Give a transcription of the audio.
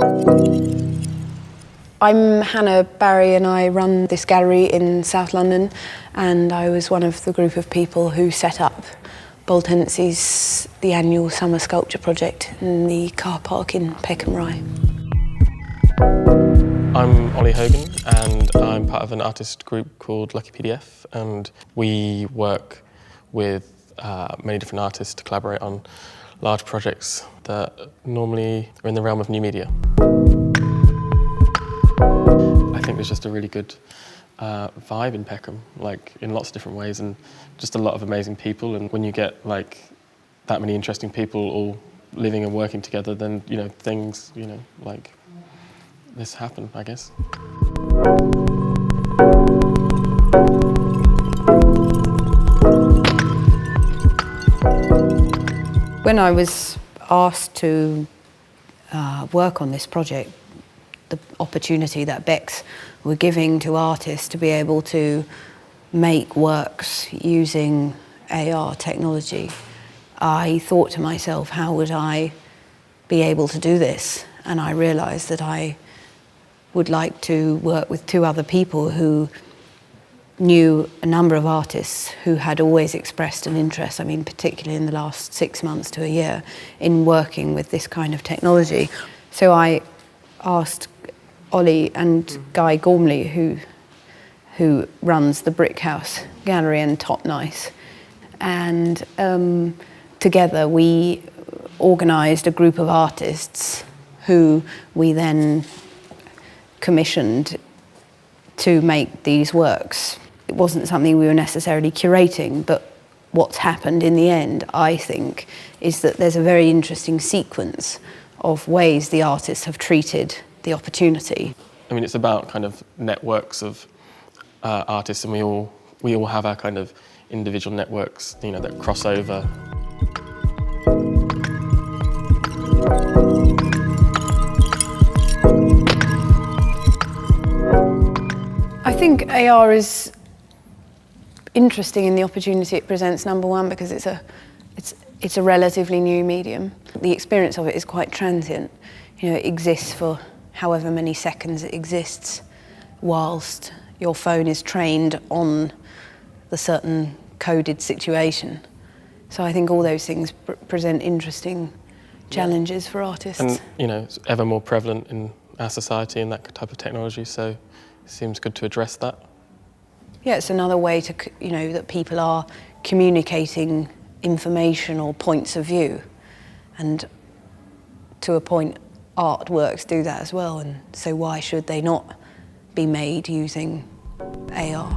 I'm Hannah Barry and I run this gallery in South London, and I was one of the group of people who set up Bold Tendencies, the annual summer sculpture project in the car park in Peckham Rye. I'm Ollie Hogan and I'm part of an artist group called Lucky PDF, and we work with many different artists to collaborate on large projects that normally are in the realm of new media. I think there's just a really good vibe in Peckham, like in lots of different ways, and just a lot of amazing people. And when you get like that many interesting people all living and working together, then things like this happen, I guess. When I was asked to work on this project, the opportunity that Bex were giving to artists to be able to make works using AR technology, I thought to myself, how would I be able to do this? And I realised that I would like to work with two other people who knew a number of artists who had always expressed an interest, I mean particularly in the last 6 months to a year, in working with this kind of technology. So I asked Ollie and Guy Gormley, who runs the Brick House Gallery and Top Nice, and together we organised a group of artists who we then commissioned to make these works. It wasn't something we were necessarily curating, but what's happened in the end, I think, is that there's a very interesting sequence of ways the artists have treated the opportunity. I mean, it's about kind of networks of artists, and we all have our kind of individual networks, that cross over. I think AR is interesting in the opportunity it presents, number one, because it's a relatively new medium. The experience of it is quite transient. It exists for however many seconds it exists, whilst your phone is trained on the certain coded situation. So I think all those things present interesting challenges for artists. And it's ever more prevalent in our society and that type of technology, so it seems good to address that. Yeah, it's another way to, that people are communicating information or points of view, and to a point, artworks do that as well, and so why should they not be made using AR?